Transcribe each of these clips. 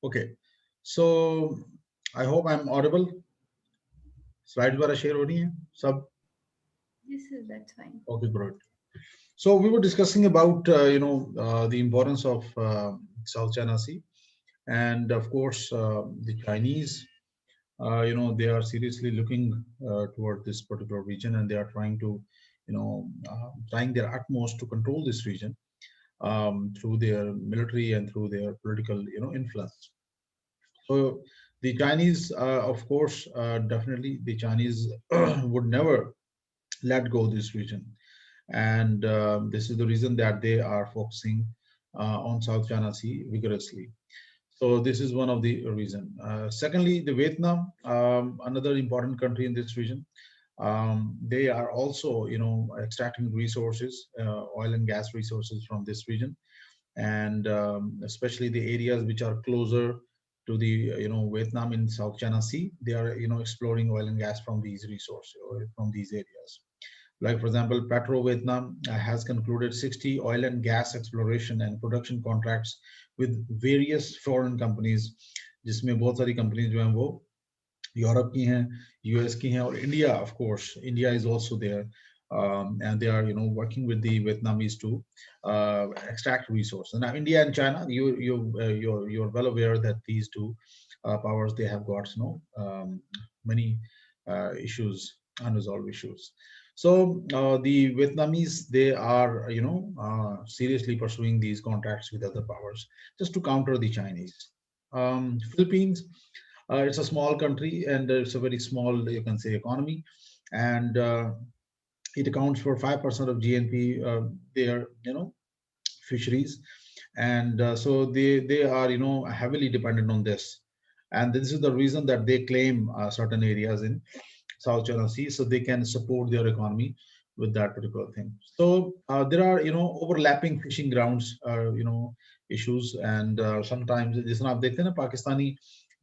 Okay, so I hope I'm audible. Slides वगैरह share हो रही हैं सब? Yes, sir, that's fine. Okay, great. So we were discussing about the importance of South China Sea, and of course the Chinese. They are seriously looking toward this particular region, and they are trying to, trying their utmost to control this region through their military and through their political, influence. So the Chinese, of course, definitely the Chinese would never let go this region, and this is the reason that they are focusing on South China Sea vigorously. So this is one of the reason. Secondly, the Vietnam, another important country in this region. They are also, extracting resources, oil and gas resources from this region, and especially the areas which are closer to the, Vietnam in South China Sea. They are, exploring oil and gas from these resources or from these areas. Like for example, Petro Vietnam has concluded 60 oil and gas exploration and production contracts with various foreign companies, जिसमें बहुत सारी companies जो हैं वो Europe की हैं, US की हैं, और India, of course India is also there, and they are, working with the Vietnamese to extract resources. Now India and China, you're well aware that these two powers, they have got, many issues, unresolved issues. So the Vietnamese, they are, seriously pursuing these contracts with other powers just to counter the Chinese. Philippines, it's a small country, and it's a very small, you can say, economy, and it accounts for 5% of GNP. Their, fisheries, and so they are, heavily dependent on this, and this is the reason that they claim certain areas in South China Sea, so they can support their economy with that particular thing. So there are, overlapping fishing grounds, issues, and sometimes जिस तरह आप देखते हैं ना, पाकिस्तानी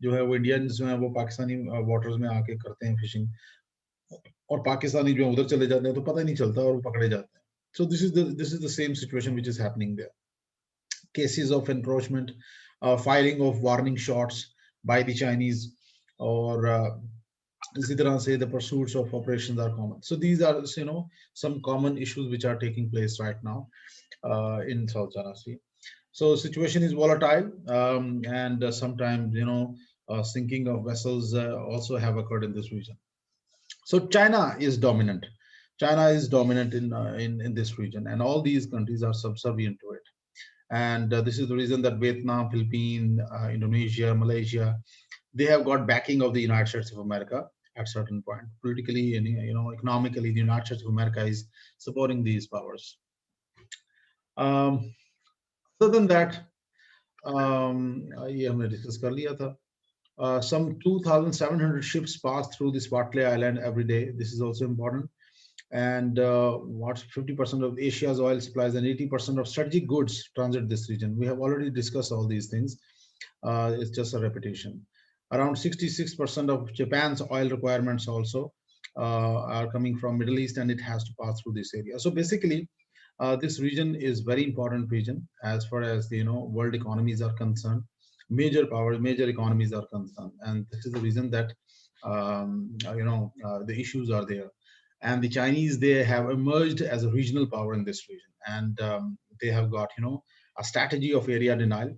जो है वो Indians जो है वो पाकिस्तानी वाटर्स में आके करते हैं फिशिंग, और पाकिस्तानी जो है उधर चले जाते हैं तो पता ही नहीं चलता और वो पकड़े जाते हैं. So this is the same situation which is happening there. Cases of encroachment, firing of warning shots by the Chinese, or इसी तरह से the pursuits of operations are common. So these are, some common issues which are taking place right now in South China Sea. So situation is volatile, and sometimes, sinking of vessels also have occurred in this region. So China is dominant. China is dominant in this region, and all these countries are subservient to it. And this is the reason that Vietnam, Philippines, Indonesia, Malaysia, they have got backing of the United States of America at certain point. Politically and, economically, the United States of America is supporting these powers. Other than that, ये हमने discuss कर लिया था. Some 2,700 ships pass through this Bartley Island every day. This is also important. And what 50% of Asia's oil supplies and 80% of strategic goods transit this region. We have already discussed all these things. It's just a repetition. Around 66% of Japan's oil requirements also are coming from Middle East, and it has to pass through this area. So basically, this region is very important region as far as the, world economies are concerned. Major power, major economies are concerned, and this is the reason that the issues are there. And the Chinese, they have emerged as a regional power in this region, and they have got, a strategy of area denial.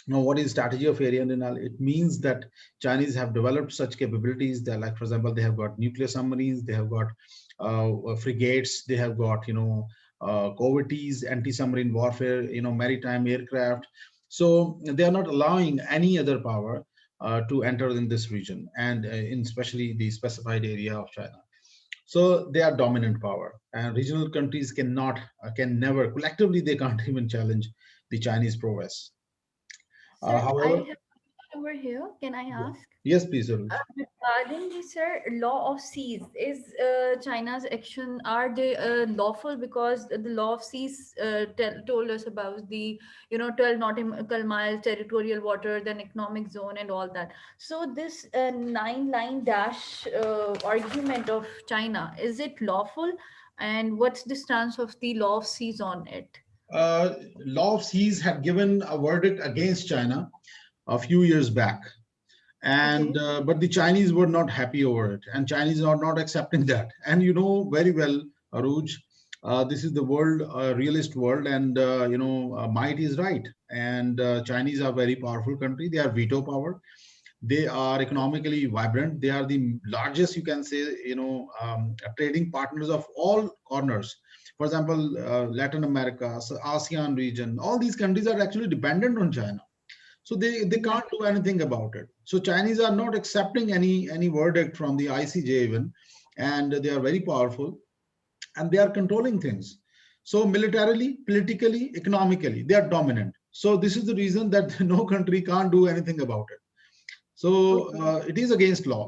Now, what is strategy of area denial? It means that Chinese have developed such capabilities that, like for example, they have got nuclear submarines, they have got frigates, they have got, coverties, anti-submarine warfare, maritime aircraft. So they are not allowing any other power to enter in this region, and in especially the specified area of China. So they are dominant power, and regional countries can never collectively, they can't even challenge the Chinese prowess. Sir, I However, have over here. Can I yeah. ask? Yes, please, Aruj. Regarding the sir law of seas, is China's action, are they lawful? Because the law of seas told us about the 12 nautical miles territorial water, then economic zone and all that. So this nine line dash argument of China, is it lawful? And what's the stance of the law of seas on it? Law of seas had given a verdict against China, a few years back. And Okay. but the Chinese were not happy over it, and Chinese are not accepting that. And you know very well, Aruj, this is the world, realist world, and might is right. And Chinese are very powerful country. They are veto power. They are economically vibrant. They are the largest, you can say, trading partners of all corners. For example, Latin America, ASEAN region, all these countries are actually dependent on China. So they Yeah. can't do anything about it. So Chinese are not accepting any verdict from the ICJ even, and they are very powerful, and they are controlling things. So militarily, politically, economically, they are dominant. So this is the reason that no country can't do anything about it. So Okay. it is against law.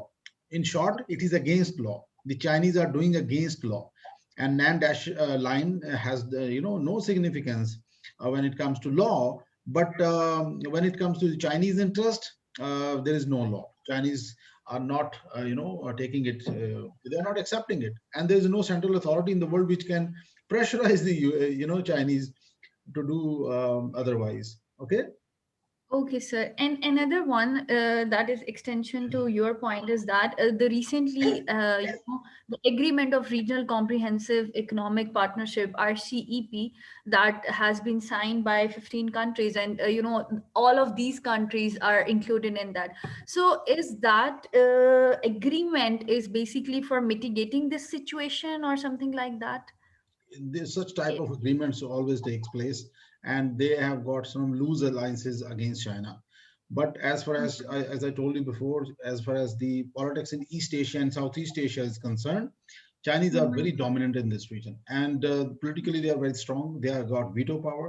In short, it is against law. The Chinese are doing against law, and Nan dash line has no significance when it comes to law. But when it comes to the Chinese interest, there is no law. Chinese are not are taking it. They are not accepting it, and there is no central authority in the world which can pressurize the Chinese to do otherwise. Okay. Okay, sir. And another one that is extension to your point is that the recently, the Agreement of Regional Comprehensive Economic Partnership (RCEP) that has been signed by 15 countries, and all of these countries are included in that. So, is that agreement is basically for mitigating this situation or something like that? This such type of agreements always takes place, and they have got some loose alliances against China. But as far as as I told you before, as far as the politics in East Asia and Southeast Asia is concerned, Chinese are Mhm. very dominant in this region, and politically they are very strong. They have got veto power.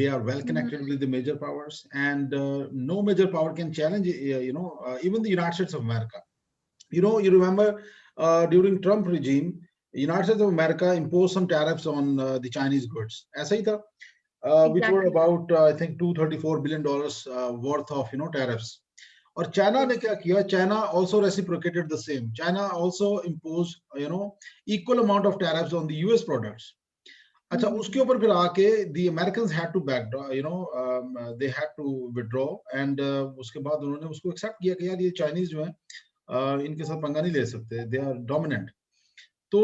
They are well Mhm. connected with the major powers, and no major power can challenge. Even the United States of America. You remember during Trump regime, United States of America imposed some tariffs on the Chinese goods, ऐसा ही था, which were Exactly. about I think $234 billion worth of tariffs. और China ने Yes. क्या किया? China also reciprocated the same. China also imposed equal amount of tariffs on the US products. अच्छा, उसके Mhm. ऊपर फिर आके the Americans had to back down, they had to withdraw, and उसके बाद उन्होंने उसको accept किया कि यार ये Chinese जो है इनके साथ पंगा नहीं ले सकते, दे आर डोमिनेंट. तो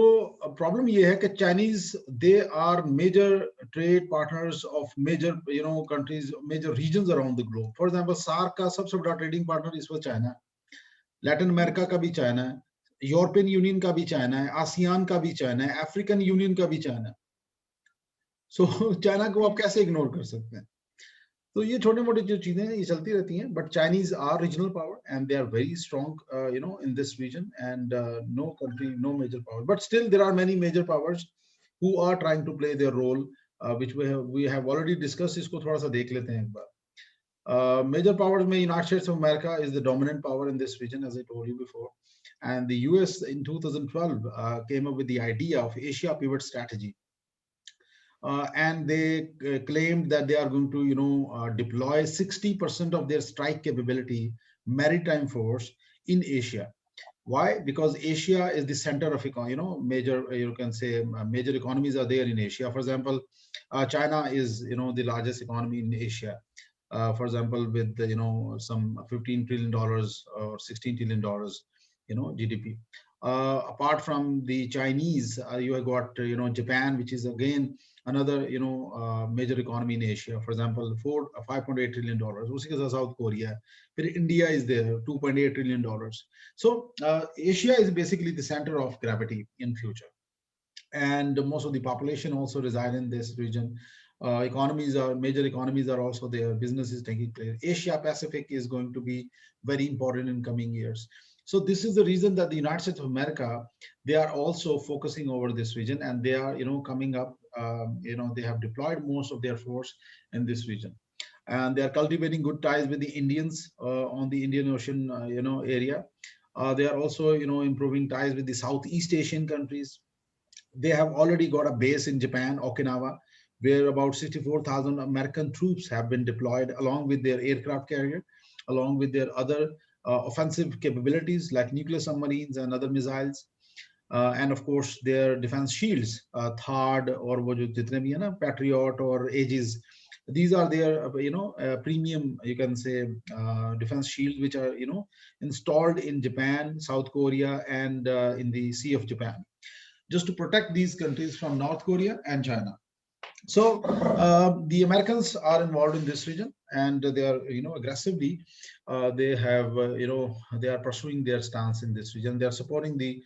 प्रॉब्लम ये है कि Chinese they are major trade partners of major countries, major regions around the globe. For example SAARC का सबसे बड़ा ट्रेडिंग पार्टनर इस वक्त चाइना है, लैटिन अमेरिका का भी चाइना है, यूरोपियन यूनियन का भी चाइना है, आसियान का भी चाइना है, अफ्रीकन यूनियन का भी चाइना है. सो चाइना को आप कैसे इग्नोर कर सकते हैं? तो ये छोटे मोटी जो चीजें हैं ये चलती रहती हैं, but Chinese are regional power and they are very strong in this region, and no country, no major power, but still there are many major powers who are trying to play their role, which we have already discussed. इसको थोड़ा सा देख लेते हैं एक बार. Major powers में United States of America is the dominant power in this region, as I told you before, and the US in 2012 came up with the idea of Asia Pivot Strategy, and they claimed that they are going to deploy 60% of their strike capability maritime force in Asia. Why? Because Asia is the center of major, you can say, major economies are there in Asia. For example, China is the largest economy in Asia, for example, with some $15 trillion or $16 trillion GDP. Apart from the Chinese, you have got Japan, which is again another major economy in Asia. For example, $5.8 trillion. उसी के साथ South Korea. फिर India is there, $2.8 trillion. So Asia is basically the center of gravity in future, and most of the population also reside in this region. Major economies are also there. Business is taking place. Asia Pacific is going to be very important in coming years. So this is the reason that the United States of America, they are also focusing over this region, and they are coming up. They have deployed most of their force in this region, and they are cultivating good ties with the Indians on the Indian Ocean area. They are also improving ties with the Southeast Asian countries. They have already got a base in Japan, Okinawa, where about 64,000 American troops have been deployed along with their aircraft carrier, along with their other offensive capabilities like nuclear submarines and other missiles. And of course, their defense shields, THAAD or वो जो जितने भी है ना, Patriot or Aegis. These are their premium, you can say, defense shields, which are installed in Japan, South Korea, and in the Sea of Japan, just to protect these countries from North Korea and China. So the Americans are involved in this region, and they are, aggressively. They have, they are pursuing their stance in this region. They are supporting the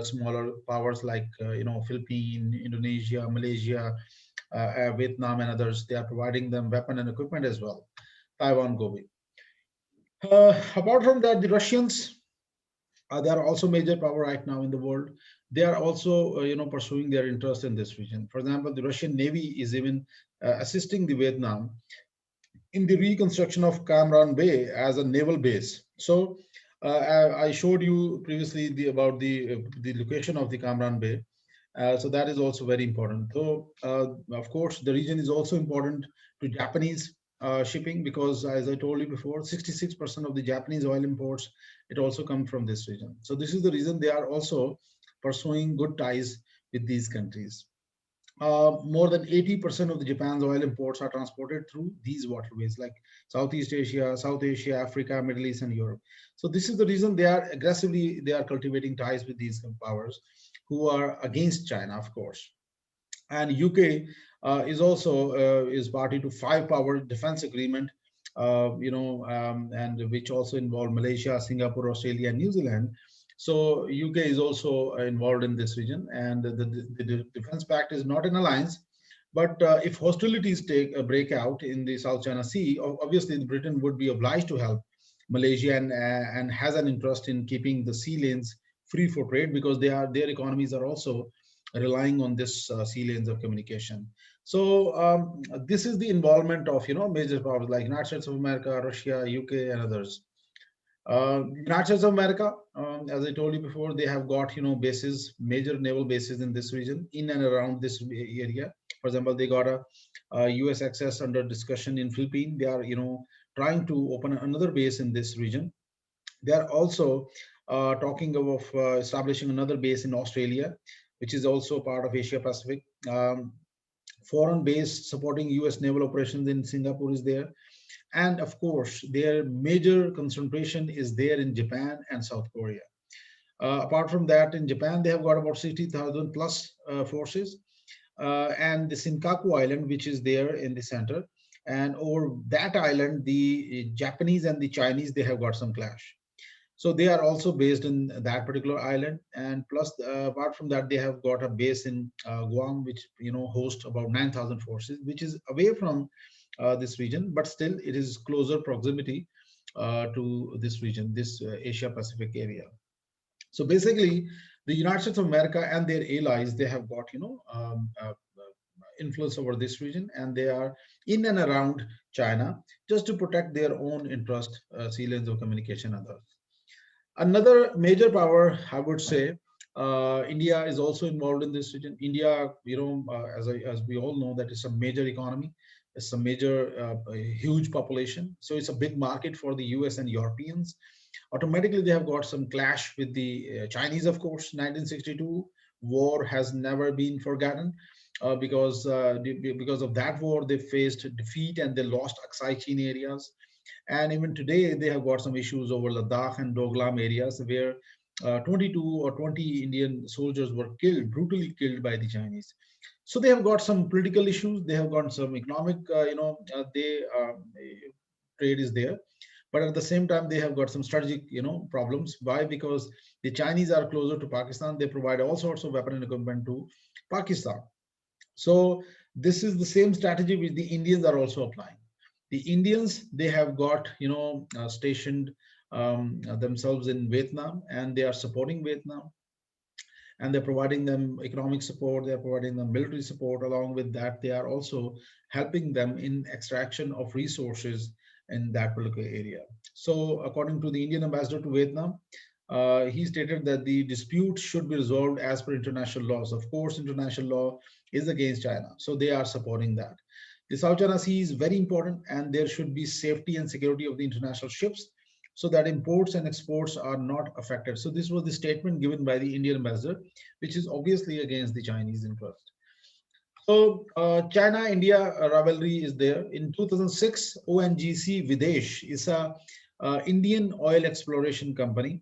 smaller powers like, Philippines, Indonesia, Malaysia, Vietnam, and others. They are providing them weapon and equipment as well. Taiwan, Gobi. Apart from that, the Russians, they are also major power right now in the world. They are also, pursuing their interest in this region. For example, the Russian Navy is even assisting the Vietnam in the reconstruction of Cam Bay as a naval base. So I showed you previously about the location of the Cam Bay. So that is also very important. So of course, the region is also important to Japanese shipping, because, as I told you before, 66% of the Japanese oil imports, it also comes from this region. So this is the reason they are also pursuing good ties with these countries. More than 80% of the Japan's oil imports are transported through these waterways, like Southeast Asia, South Asia, Africa, Middle East, and Europe. So this is the reason they are cultivating ties with these powers who are against China, of course. And UK is also is party to five power defense agreement, and which also involve Malaysia, Singapore, Australia, and New Zealand. So UK is also involved in this region, and the defense pact is not an alliance. But if hostilities take a break out in the South China Sea, obviously Britain would be obliged to help Malaysia, and has an interest in keeping the sea lanes free for trade, because their economies are also relying on this sea lanes of communication. So this is the involvement of major powers like United States of America, Russia, UK, and others. United States of America, as I told you before, they have got bases, major naval bases in this region, in and around this area. For example, they got a U.S. access under discussion in Philippines. They are trying to open another base in this region. They are also talking of establishing another base in Australia, which is also part of Asia Pacific. Foreign base supporting US naval operations in Singapore is there. And of course, their major concentration is there in Japan and South Korea. Apart from that, in Japan, they have got about 60,000 plus forces. And the Senkaku Island, which is there in the center. And over that island, the Japanese and the Chinese, they have got some clash. So they are also based in that particular island, and plus, apart from that, they have got a base in Guam, which hosts about 9,000 forces, which is away from this region, but still it is closer proximity to this region, this Asia Pacific area. So basically, the United States of America and their allies, they have got influence over this region, and they are in and around China just to protect their own interest, sea lanes of communication, and others. Another major power, I would say, India is also involved in this region. India, as we all know, that it's a major economy. It's a major, huge population. So it's a big market for the US and Europeans. Automatically, they have got some clash with the Chinese, of course. 1962 war has never been forgotten. Because of that war, they faced defeat and they lost Aksai Chin areas. And even today, they have got some issues over Ladakh and Doglam areas where 22 or 20 Indian soldiers were killed, brutally killed by the Chinese. So they have got some political issues. They have got some economic, trade is there. But at the same time, they have got some strategic, problems. Why? Because the Chinese are closer to Pakistan. They provide all sorts of weapon and equipment to Pakistan. So this is the same strategy which the Indians are also applying. The Indians, they have got stationed themselves in Vietnam, and they are supporting Vietnam, and they're providing them economic support, they're providing them military support. Along with that, they are also helping them in extraction of resources in that particular area. So according to the Indian ambassador to Vietnam, he stated that the dispute should be resolved as per international laws. Of course, international law is against China, so they are supporting that. The South China Sea is very important, and there should be safety and security of the international ships so that imports and exports are not affected. So this was the statement given by the Indian ambassador, which is obviously against the Chinese interest. China-India rivalry is there. In 2006, ONGC Videsh is a Indian oil exploration company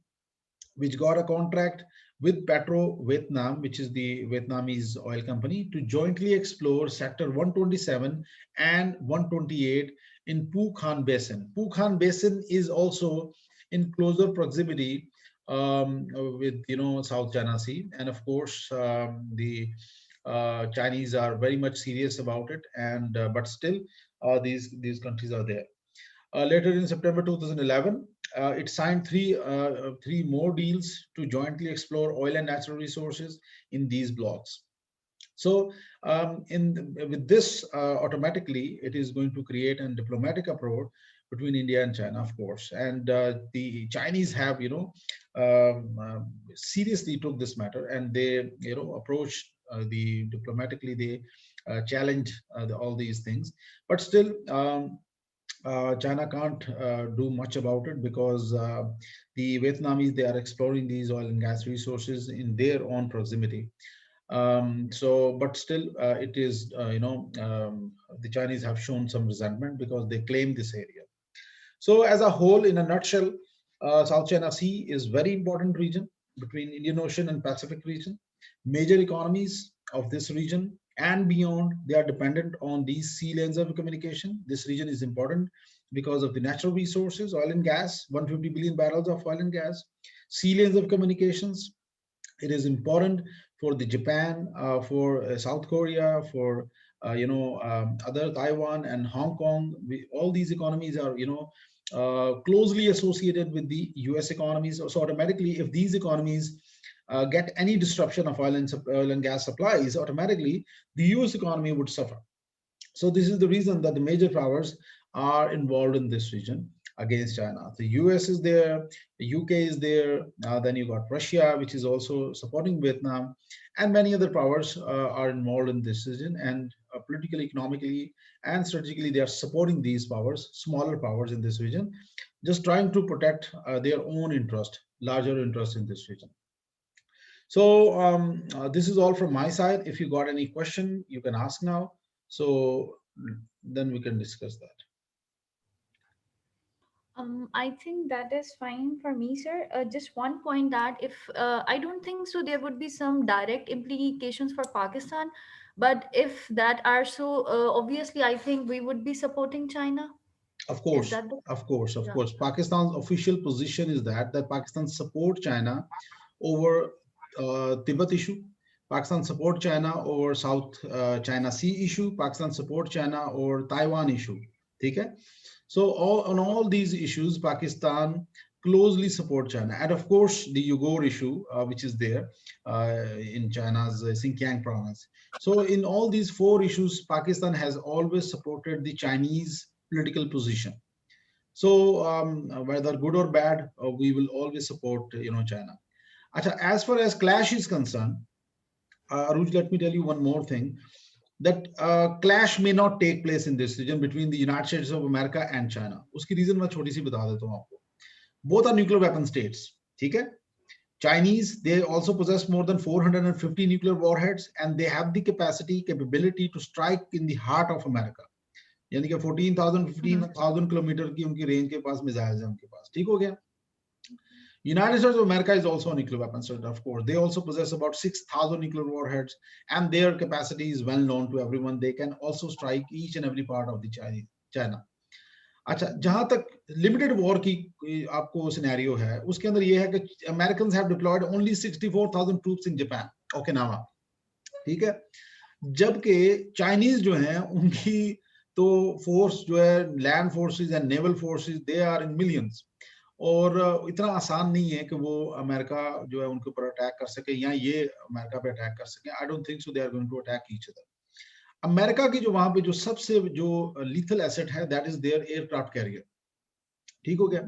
which got a contract with Petro Vietnam, which is the Vietnamese oil company, to jointly explore Sector 127 and 128 in Phu Khan Basin. Phu Khan Basin is also in closer proximity with South China Sea, and of course the Chinese are very much serious about it, and but still these countries are there. Later in September 2011, it signed three more deals to jointly explore oil and natural resources in these blocks. So, with this, automatically, it is going to create a diplomatic approach between India and China, of course. And the Chinese have, seriously took this matter, and they, approached the diplomatically. They challenged all these things, but still. China can't do much about it because the Vietnamese, they are exploring these oil and gas resources in their own proximity. But still, it is the Chinese have shown some resentment because they claim this area. So as a whole, in a nutshell, South China Sea is very important region between Indian Ocean and Pacific region. Major economies of this region and beyond, they are dependent on these sea lanes of communication. This region is important because of the natural resources, oil and gas, 150 billion barrels of oil and gas, sea lanes of communications. It is important for the Japan, for South Korea, for other Taiwan and Hong Kong. All these economies are closely associated with the U.S. economies. So automatically, if these economies get any disruption of oil and gas supplies, automatically the U.S. economy would suffer. So this is the reason that the major powers are involved in this region against China. The US is there, the UK is there, then you got Russia, which is also supporting Vietnam, and many other powers are involved in this region. And politically, economically, and strategically, they are supporting these powers, smaller powers in this region, just trying to protect their own interest, larger interest in this region. So this is all from my side. If you got any question, you can ask now. So then we can discuss that. I think that is fine for me, sir. Just one point that if I don't think so, there would be some direct implications for Pakistan, but if that are so, obviously, I think we would be supporting China. Of Is course, that the of course, of yeah? course. Pakistan's official position is that Pakistan support China over Tibet issue. Pakistan support China over South China Sea issue. Pakistan support China over Taiwan issue. Okay? So on all these issues, Pakistan closely support China, and of course the Uyghur issue, which is there in China's Xinjiang province. So in all these four issues, Pakistan has always supported the Chinese political position. So whether good or bad, we will always support China. Achha, as far as clash is concerned, Aruj, let me tell you one more thing, that clash may not take place in this region between the United States of America and China. उसकी reason मैं छोटी सी बता देता हूँ आपको. Both are nuclear weapon states. ठीक है? Chinese, they also possess more than 450 nuclear warheads, and they have the capability to strike in the heart of America. यानी कि 14,000 15,000 किलोमीटर की उनकी रेंज के पास मिसाइल्स हैं उनके पास. ठीक हो गया? United States of America is also a nuclear weapon state, of course. They also possess about 6,000 nuclear warheads, and their capacity is well known to everyone. They can also strike each and every part of the China. अच्छा, जहां तक limited war की आपको scenario है, उसके अंदर ये है कि American have deployed only 64,000 troops in Japan, Okinawa. ठीक है? जबकि चाइनीज जो हैं उनकी तो फोर्स जो है, land forces and naval forces, they are in millions. और इतना आसान नहीं है कि वो अमेरिका जो है उनके ऊपर अटैक कर सके या ये अमेरिका पे अटैक कर सके. I don't think so they are going to attack each other. America की जो वहां पे जो सबसे जो लीथल एसेट है, that is their aircraft carrier. ठीक हो गया?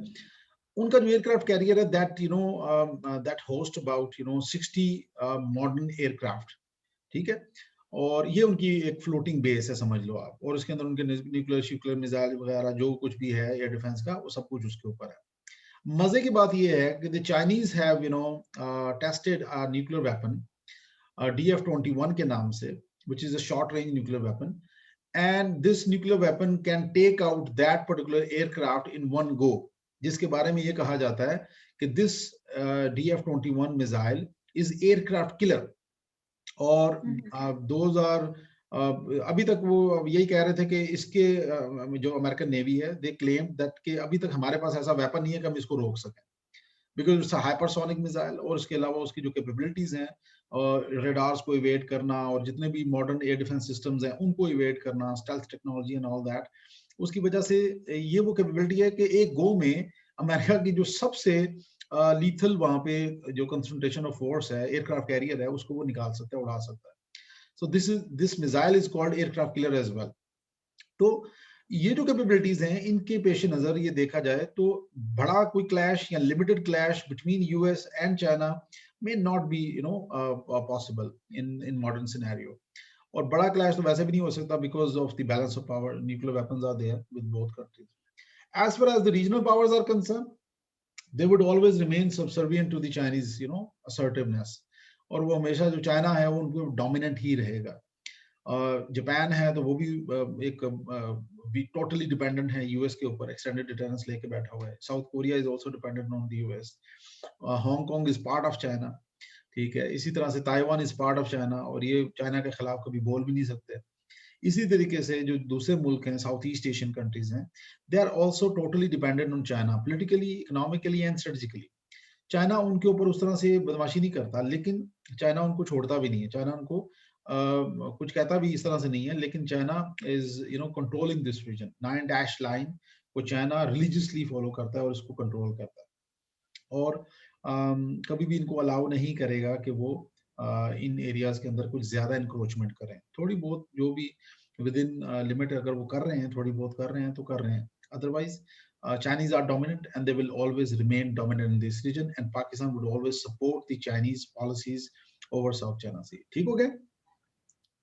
उनका जो एयरक्राफ्ट कैरियर है, that host about 60 modern aircraft. ठीक है? और ये उनकी एक फ्लोटिंग बेस है, समझ लो आप. और उसके अंदर उनके न्यूक्लियर मिसाइल वगैरह जो कुछ भी है एयर डिफेंस का, वो सब कुछ उसके ऊपर है. मजे की बात ये है कि the Chinese have tested a nuclear weapon DF-21 के नाम से, which is a short range nuclear weapon, and this nuclear weapon can take out that particular aircraft in one go, जिसके बारे में ये कहा जाता है कि this DF-21 missile is aircraft killer. और those are अभी तक वो यही कह रहे थे कि इसके जो अमेरिकन नेवी है, दे क्लेम दैट कि अभी तक हमारे पास ऐसा वेपन नहीं है कि हम इसको रोक सकें, because it's a hypersonic missile, और इसके अलावा उसकी जो कैपेबिलिटीज हैं, रेडार्स को इवेड करना और जितने भी मॉडर्न एयर डिफेंस सिस्टम्स हैं उनको इवेड करना, stealth technology and all that, उसकी वजह से ये वो कैपेबिलिटी है कि एक गो में अमेरिका की जो सबसे लीथल वहां पे जो कंसंट्रेशन ऑफ फोर्स है, एयरक्राफ्ट कैरियर है, उसको वो निकाल सकता है, उड़ा सकता है. So this missile is called aircraft killer as well. तो ये जो कैपेबिलिटीज हैं, इनके पेश नजर ये देखा जाए तो बड़ा कोई क्लैश या limited clash between US and China may not be possible in modern scenario. और बड़ा क्लैश तो वैसे भी नहीं हो सकता because of the balance of power. Nuclear weapons are there with both countries. As far as the regional powers are concern, they would always remain subservient to the Chinese, assertiveness. और वो हमेशा जो चाइना है वो उनको dominant ही रहेगा. Japan है तो वो भी भी टोटली डिपेंडेंट है यूएस के ऊपर, एक्सटेंडेड डिटरेंस लेके बैठा हुआ है. South Korea is also dependent on the US. Hong Kong is part of China, ठीक है. इसी तरह से Taiwan is part of China, और ये चाइना के खिलाफ कभी बोल भी नहीं सकते. इसी तरीके से जो दूसरे मुल्क हैं, साउथ ईस्ट एशियन कंट्रीज हैं, they are also totally dependent on China, politically, economically and strategically. China उनके ऊपर उस तरह से बदमाशी नहीं करता, लेकिन चाइना उनको छोड़ता भी नहीं है. चाइना उनको कुछ कहता भी इस तरह से नहीं है, लेकिन China is controlling this region. 9 dash line को चाइना रिलीजियसली फॉलो करता है और इसको कंट्रोल करता है, और कभी भी इनको अलाउ नहीं करेगा कि वो इन एरियाज के अंदर कुछ ज्यादा इंक्रोचमेंट करें. थोड़ी बहुत जो भी विद इन लिमिट अगर वो कर रहे हैं, थोड़ी बहुत कर रहे हैं तो कर रहे हैं. Otherwise Chinese are dominant and they will always remain dominant in this region, and Pakistan would always support the Chinese policies over South China Sea. ठीक हो गया?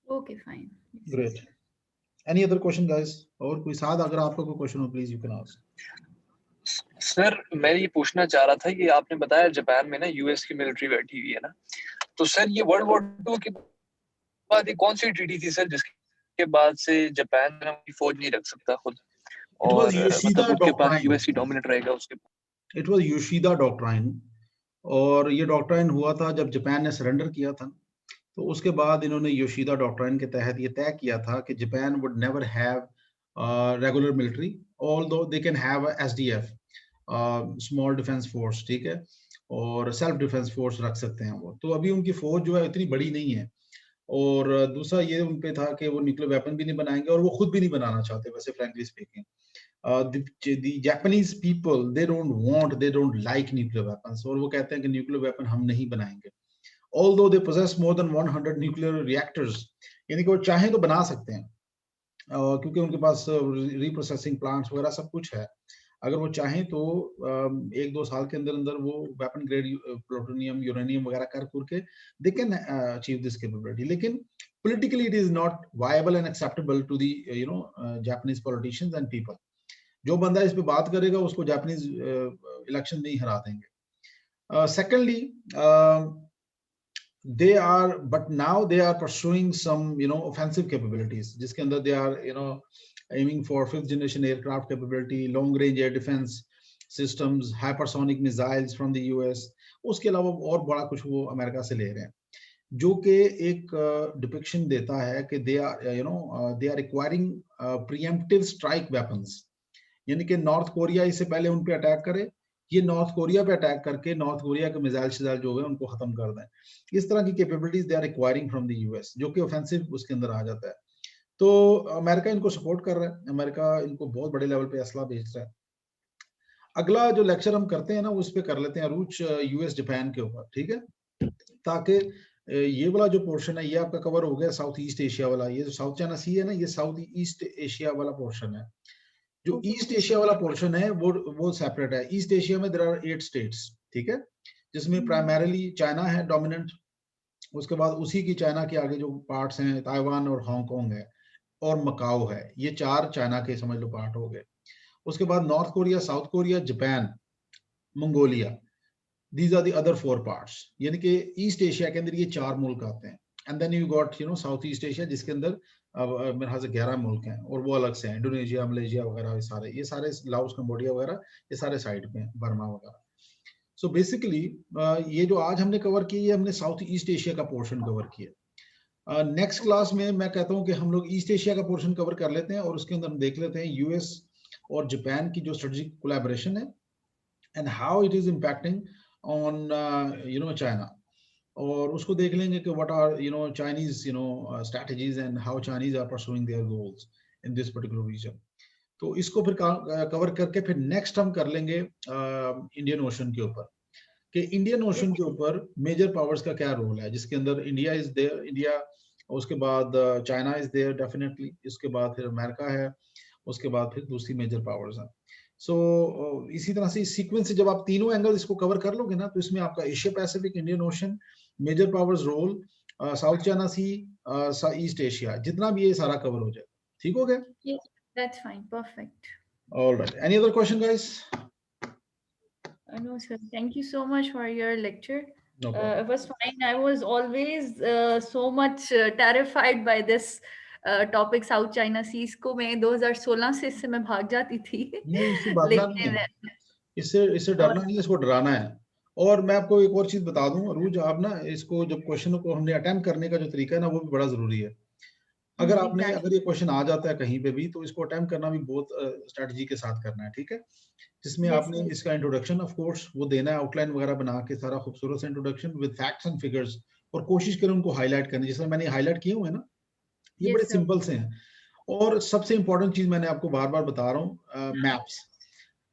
Okay, fine. Great. Any other question, guys? और कोई साथ अगर आपका कोई question हो, please you can ask. Sir मैं ये पूछना चाह रहा था कि आपने बताया जापान में ना यूएस की मिलिट्री बैठी हुई है ना, तो सर ये वर्ल्ड वॉर 2 के बाद ये कौन सी ट्रीटी थी सर जिसके बाद से जापान अपनी फौज नहीं रख सकता खुद, और मतलब उसके बाद यूएस ही डोमिनेट रहेगा उसके? इट वाज योशिदा डॉक्ट्राइन, और ये डॉक्ट्राइन हुआ था जब जापान ने सरेंडर किया था. तो उसके बाद इन्होंने योशिदा डॉक्ट्राइन के तहत ये तय किया था कि Japan would never have regular military, although they can have SDF, small defence force, ठीक है, और सेल्फ डिफेंस फोर्स रख सकते हैं वो. तो अभी उनकी फौज जो है इतनी बड़ी नहीं है, और दूसरा ये उन पे था कि वो न्यूक्लियर वेपन भी नहीं बनाएंगे, और वो खुद भी नहीं बनाना चाहते वैसे, frankly speaking. the Japanese people, they don't like nuclear weapons, और वो कहते हैं कि न्यूक्लियर वेपन हम नहीं बनाएंगे. Although they possess more than 100 nuclear reactors, यानी कि वो चाहें तो बना सकते हैं, क्योंकि उनके पास रीप्रोसेसिंग प्लांट्स वगैरह सब कुछ है. अगर वो चाहें तो 1-2 साल के अंदर अंदर वो वेपन ग्रेड प्लूटोनियम, यूरेनियम वगैरह कर के they can achieve this capability. लेकिन politically it is not viable and acceptable to the Japanese politicians and people. जो बंदा इस पे बात करेगा उसको जापानीज इलेक्शन में ही हरा देंगे. Secondly, but now they are pursuing some offensive capabilities, जिसके अंदर they are aiming for 5th generation aircraft capability, long range air defense systems, hypersonic missiles from the US. उसके अलावा और बड़ा कुछ वो अमेरिका से ले रहे हैं, जो कि एक डिपिक्शन देता है कि they are acquiring preemptive strike weapons, यानी कि नॉर्थ कोरिया इससे पहले उन पे अटैक करे, ये नॉर्थ कोरिया पे अटैक करके नॉर्थ कोरिया के मिसाइल शिजाइल जो है उनको खत्म कर दें. इस तरह की capabilities they are acquiring from the US, जो कि ऑफेंसिव उसके अंदर आ जाता है. तो अमेरिका इनको सपोर्ट कर रहा है, अमेरिका इनको बहुत बड़े लेवल पे असला बेच रहा है. अगला जो लेक्चर हम करते हैं ना, उस पे कर लेते हैं रूच यूएस जापान के ऊपर, ठीक है, ताकि ये वाला जो पोर्शन है ये आपका कवर हो गया. साउथ ईस्ट एशिया वाला, ये जो साउथ चाइना सी है ना, ये साउथ ईस्ट एशिया वाला पोर्शन है. जो ईस्ट एशिया वाला पोर्शन है वो सेपरेट है. ईस्ट एशिया में देयर आर 8 स्टेट्स, ठीक है, जिसमें प्राइमरीली चाइना है डोमिनेंट. उसके बाद उसी की चाइना के आगे जो पार्ट्स हैं, ताइवान और हांगकांग है और मकाओ है, ये 4 चाइना के समझ लो पार्ट हो गए. उसके बाद North Korea, South Korea, Japan, Mongolia, these are the other 4 parts. यानी कि ईस्ट एशिया के अंदर ये 4 मुल्क आते हैं. And then you got South East Asia, जिसके अंदर मेरे ख्याल से 11 मुल्क हैं और वो अलग से हैं, इंडोनेशिया, मलेशिया वगैरह, ये सारे लाओस, कंबोडिया वगैरह, ये सारे साइड पे हैं, बर्मा वगैरह। सो बेसिकली ये जो आज हमने कवर किया, ये हमने साउथ ईस्ट एशिया का पोर्शन कवर किया। नेक्स्ट क्लास में मैं कहता हूँ कि हम लोग ईस्ट एशिया का पोर्शन कवर कर लेते हैं और उसके अंदर हम देख लेते हैं यूएस और जापान की जो स्ट्रेटेजिक कोलैबोरेशन है and how it is impacting on China, और उसको देख लेंगे कि what are Chinese strategies and how Chinese are pursuing their goals in this particular region. तो इसको फिर कवर करके फिर नेक्स्ट हम कर लेंगे इंडियन ओशन के ऊपर, कि इंडियन ओशन के ऊपर मेजर पावर्स का क्या रोल है, जिसके अंदर इंडिया इज देयर, इंडिया, उसके बाद चाइना इज देयर डेफिनेटली, इसके बाद फिर अमेरिका है, उसके बाद फिर दूसरी मेजर पावर्स हैं। सो इसी तरह से इस सीक्वेंस से जब आप तीनों एंगल इसको कवर कर लोगे ना, तो इसमें आपका Asia Pacific, Indian Ocean, major powers role, South China Sea, East Asia, जितना भी ये सारा कवर हो जाए। ठीक हो गया? Yes, that's fine. Perfect. All right. Any other question, guys? No, sir. Thank you so much for your lecture. No problem. It was fine. I was always so much terrified by this topic, South China Seas को मैं 2016 से इससे मैं भाग जाती थी। नहीं, इससे भागना नहीं लेकिन है, इससे डरना नहीं है, इसको डराना है। और मैं आपको एक और चीज बता दूं अरूज, आप ना इसको, जब क्वेश्चन को हमने अटेम्प्ट करने का जो तरीका है ना, वो भी बड़ा जरूरी है। अगर ये क्वेश्चन आ जाता है कहीं पे भी, तो इसको अटेम्प्ट करना भी बहुत स्ट्रेटजी के साथ करना है, ठीक है? जिसमें आपने इसका इंट्रोडक्शन ऑफ कोर्स वो देना है, आउटलाइन वगैरह बना के सारा खूबसूरत सा introduction with facts and figures, और कोशिश करें उनको हाईलाइट करने, जिसमें मैंने हाईलाइट किए हुए हैं ना, ये बड़े सिंपल से हैं। और सबसे इंपॉर्टेंट चीज मैंने आपको बार बार बता रहा हूँ, मैप्स।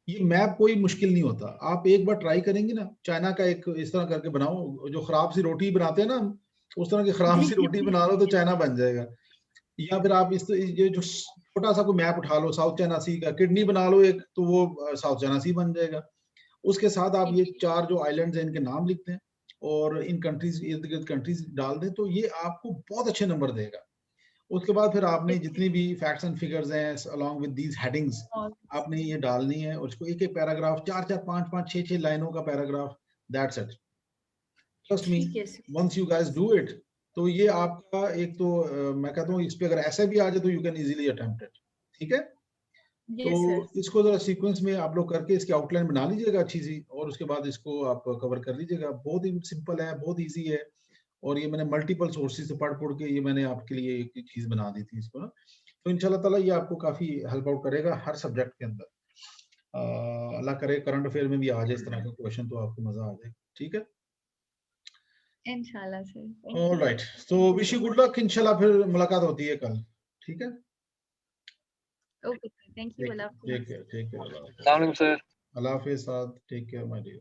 ये मैप कोई मुश्किल नहीं होता, आप एक बार ट्राई करेंगे ना, चाइना का एक इस तरह करके बनाओ, जो खराब सी रोटी बनाते हैं ना हम, उस तरह की खराब सी रोटी बना लो तो चाइना बन जाएगा। या फिर आप ये जो छोटा सा कोई मैप उठा लो साउथ चाइना सी का, किडनी बना लो एक, तो वो साउथ चाइना सी बन जाएगा। उसके साथ आप ये 4 जो आइलैंड्स हैं इनके नाम लिखते हैं और इन कंट्रीज, इर्द गिर्द कंट्रीज डाल दें, तो ये आपको बहुत अच्छे नंबर देगा। उसके बाद फिर आपने जितनी भी फैक्ट्स एंड फिगर्स हैं अलोंग विद दीज हेडिंग्स, आपने ये डालनी है, और इसको एक एक पैराग्राफ, 4-4, 5-5, 6-6 लाइनों का paragraph, that's it. Trust me, once you guys do it, तो ये आपका एक तो मैं कहता हूँ इस पे अगर ऐसे भी आ जाए तो you can easily attempt it, ठीक है? तो इसको जरा सीक्वेंस में आप लोग करके इसकी आउटलाइन बना लीजिएगा अच्छी सी, और उसके बाद इसको आप कवर कर लीजिएगा। बहुत ही सिंपल है, बहुत इजी है, और ये मैंने मल्टीपल सोर्सेज से पढ़ के ये मैंने आपके लिए एक चीज बना दी थी इसको ना। तो इंशाल्लाह ताला ये आपको काफी हेल्प आउट करेगा हर सब्जेक्ट के अंदर। अल्लाह करे करंट अफेयर में भी आ जाए इस तरह का क्वेश्चन, तो आपको मजा आ जाए, ठीक है? इंशाल्लाह सर। ऑलराइट, तो विश यू गुड लक, इंशाल्लाह फिर मुलाकात होती है कल, ठीक है? Okay, thank you. Take care, अस्सलाम वालेकुम सर। अल्लाह हाफिज़, टेक केयर माय डियर।